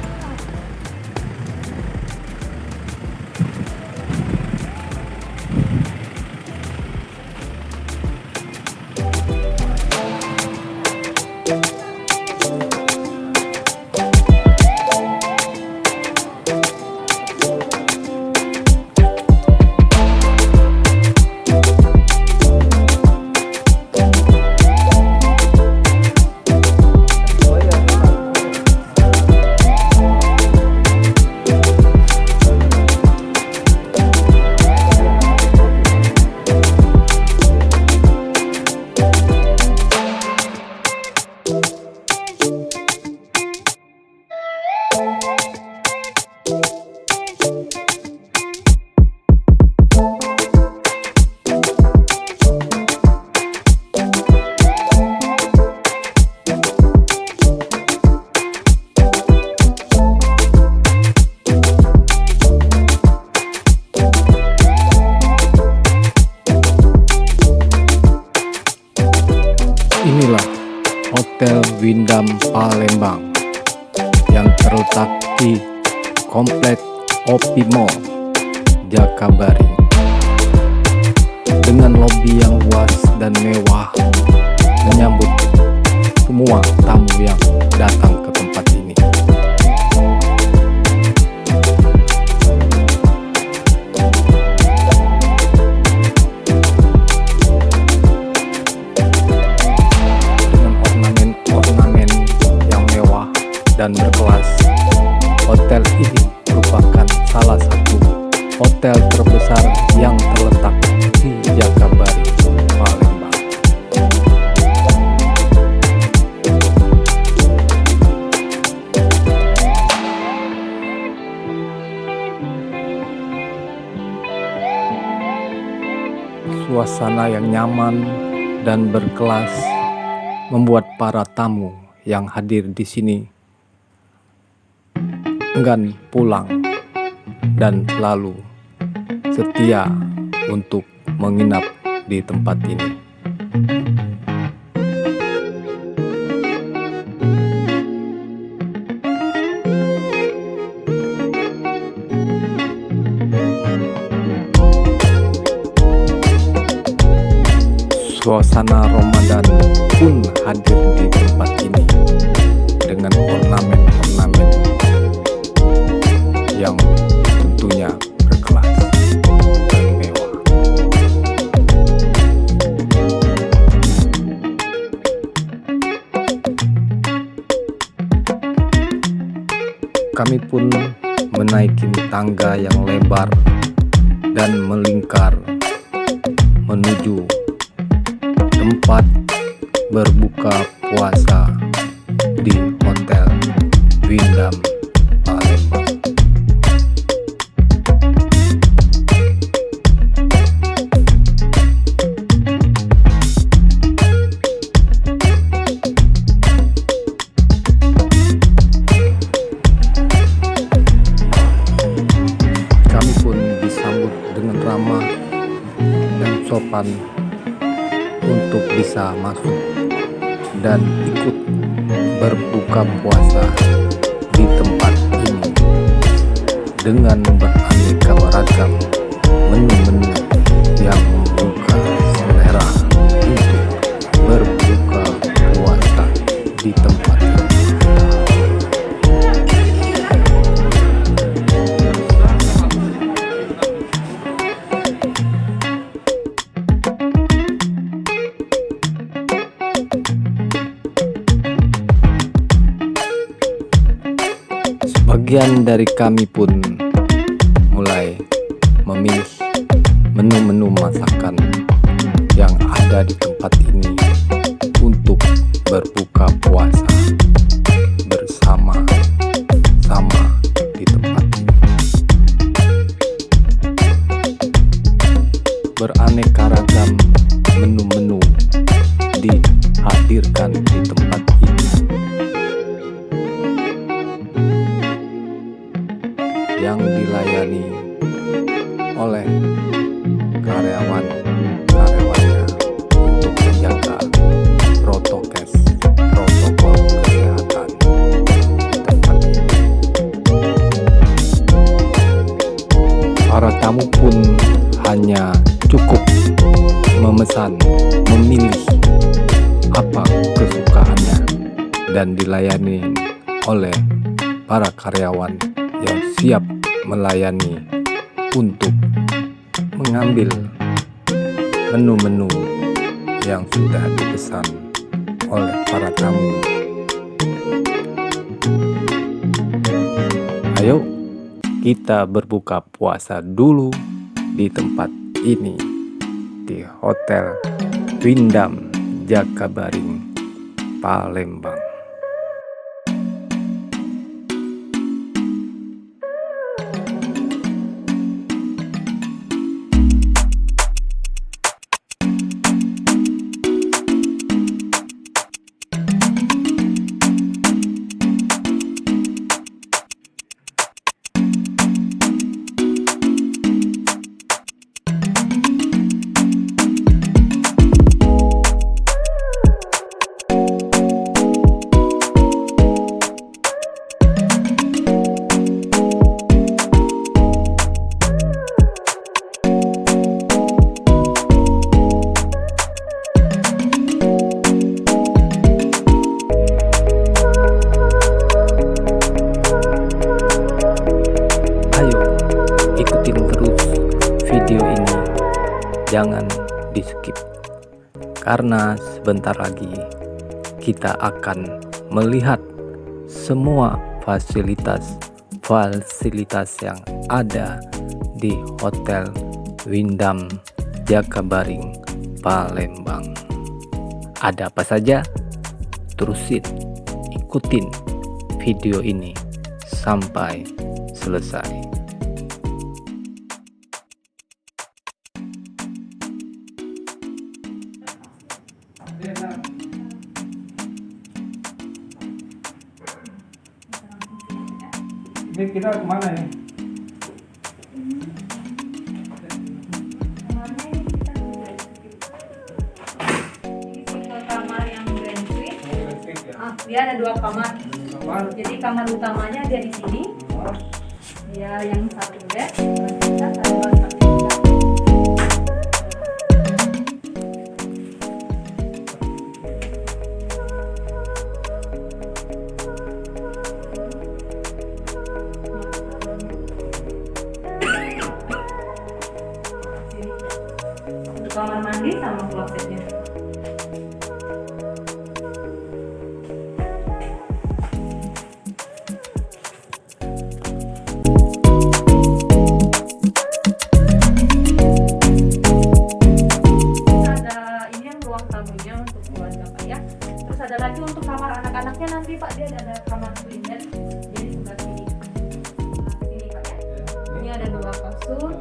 Windam Palembang yang terletak di Komplek Opi Mall Jakabaring dengan lobi yang luas dan mewah menyambut semua tamu yang datang ke tempat ini. Dengan ornamen-ornamen yang mewah dan berkelas, hotel ini merupakan salah satu hotel terbesar yang terletak di Jakabaring, Palembang. Suasana yang nyaman dan berkelas membuat para tamu yang hadir di sini enggan pulang dan selalu setia untuk menginap di tempat ini. Suasana Ramadan pun hadir di tempat ini dengan ornamen-ornamen yang tentunya berkelas dan mewah. Kami pun menaiki tangga yang lebar dan melingkar menuju tempat berbuka puasa di Hotel Windam Palembang. Kami pun disambut dengan ramah dan sopan untuk bisa masuk dan ikut berbuka puasa di tempat ini dengan beraneka ragam menu-menu yang membuka selera untuk berbuka puasa di tempat ini. Sebagian dari kami pun mulai memilih menu-menu masakan yang ada di tempat ini untuk berbuka puasa bersama-sama di tempat ini. Beraneka ragam menu-menu dihadirkan di tempat ini yang dilayani oleh karyawan-karyawannya untuk menjaga protokol kesehatan di tempat ini. Para tamu pun hanya cukup memilih apa kesukaannya dan dilayani oleh para karyawan yang siap melayani untuk mengambil menu-menu yang sudah dipesan oleh para tamu. Ayo kita berbuka puasa dulu di tempat ini, di Hotel Windam Jakabaring, Palembang. jangan di skip, karena sebentar lagi kita akan melihat semua fasilitas yang ada di Hotel Wyndham Jakabaring, Palembang. Ada apa saja? Terusin, ikutin video ini sampai selesai. Ini kita kemana nih? Kamar yang grand suite. Dia ada 2 kamar. Jadi kamar utamanya dia di sini. Dia yang 1 bed. Kita ada bathtub juga. Untuk kamar mandi sama klosetnya. Ada lagi untuk kamar anak-anaknya nanti Pak, dia ada kamar twin bed jadi sebelah sini. Sini Pak ya. Ini ada 2 kasur,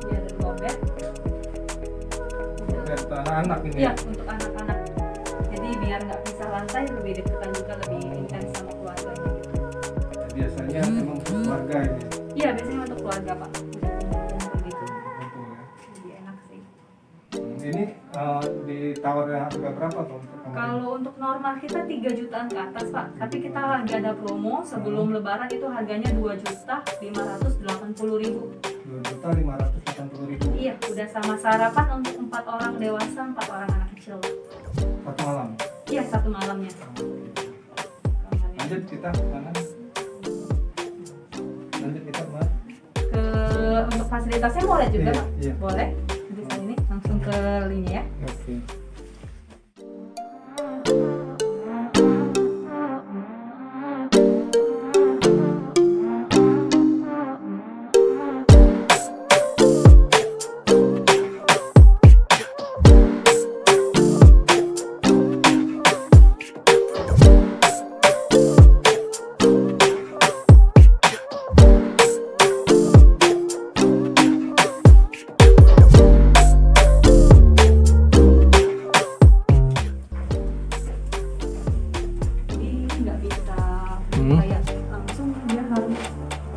ini ada 2 bed. Untuk anak-anak ini. Iya, untuk anak-anak. Jadi biar nggak pisah lantai, lebih dekat juga, lebih intens sama keluarga. Biasanya memang untuk keluarga ini. Iya, biasanya untuk keluarga Pak. Gitu. Lebih enak sih. Ini ditawar harga berapa tuh? Kalau untuk normal kita 3 jutaan ke atas Pak, tapi kita lagi ada promo sebelum lebaran itu harganya 2.580.000. 2.580.000. Iya, udah sama sarapan untuk 4 orang dewasa, 4 orang anak kecil. 1 malam. Iya, 1 malamnya. Lanjut kita mana? Lanjut kita kemana? Untuk fasilitasnya boleh juga Iya, Pak? iya. Boleh. Bisa ini langsung ke ini ya. Oke. Kayak langsung dia harus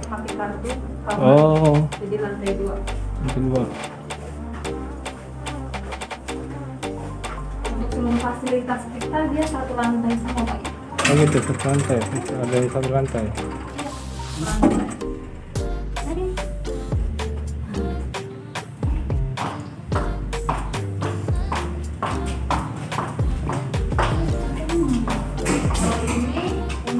pakai kartu kamar. Oh, Jadi lantai 2. mungkin 2. Untuk seluruh fasilitas kita dia 1 lantai semua Pak. Oh gitu, 1 lantai. Ada 1 lantai. Lantai. Tadi.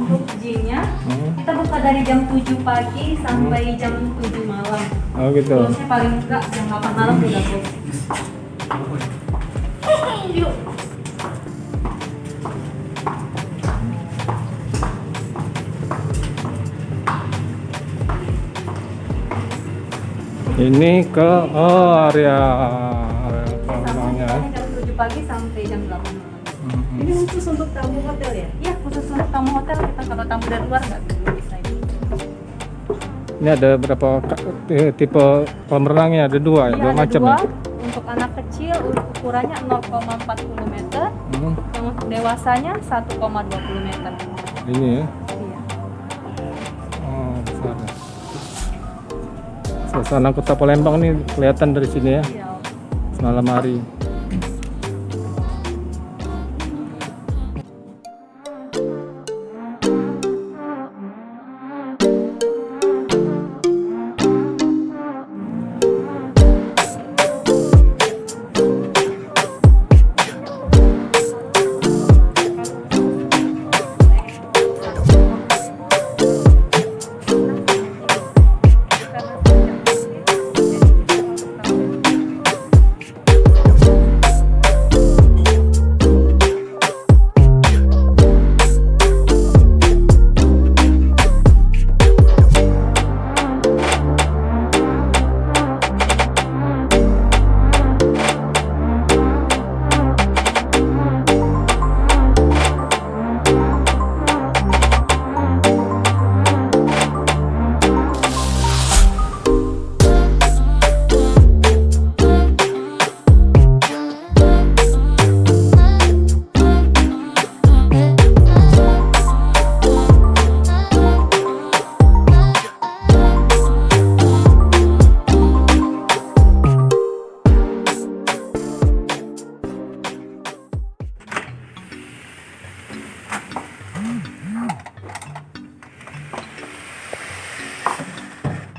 Untuk gymnya kita buka dari jam 7 pagi sampai jam 7 malam. Oh gitu. Close-nya paling enggak jam 8 malam udah close. Yuk. Ini ke area Sama jam 7 pagi sampai jam 8 malam. Ini khusus untuk tamu hotel ya? Iya, khusus untuk tamu hotel. Kita kalau tamu dari luar nggak bisa ini. Ini ada berapa tipe kolam renangnya? Ada 2 ya, 2 ada macam 2. ya. Untuk anak kecil ukurannya 0,40 meter. Yang untuk dewasanya 1,20 meter. Ini ya. Iya. Oh, besar. Suasana kota Palembang ini kelihatan dari sini ya, Iya. malam hari.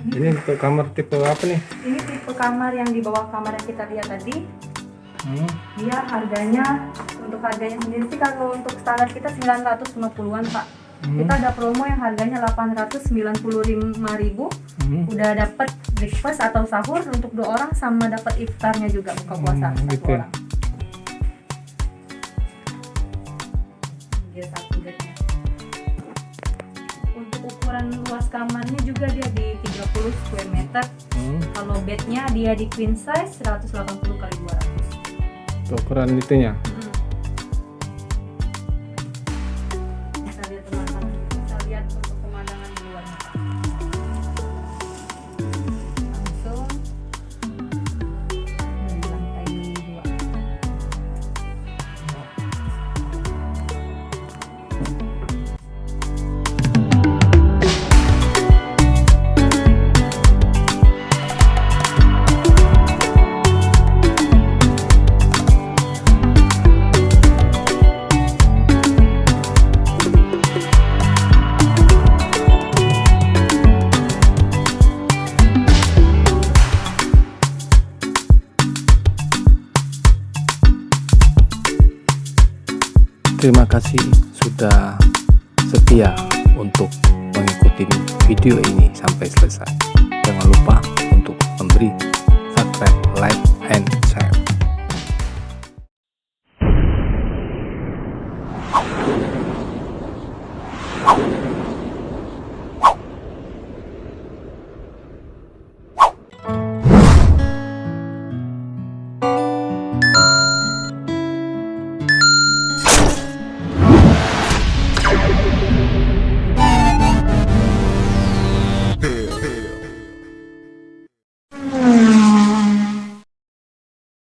Ini untuk kamar tipe apa nih? Ini tipe kamar yang di bawah kamar yang kita lihat tadi. Dia harganya, untuk harganya sendiri sih kalau untuk standar kita 950-an Pak. Kita ada promo yang harganya 895.000. Udah dapat breakfast atau sahur untuk 2 orang sama dapat iftarnya juga buka puasa 1 gitu. orang. Dia 1 bednya. Untuk ukuran luas kamarnya juga dia di 30 square meter. Kalau bednya dia di queen size 180 kali 200. Untuk ukuran itunya. Bisa lihat teman-teman, bisa lihat untuk pemandangan di luarnya Pak. Langsung lantai 2. Terima kasih sudah setia untuk mengikuti video ini sampai selesai. Jangan lupa untuk memberi subscribe, like,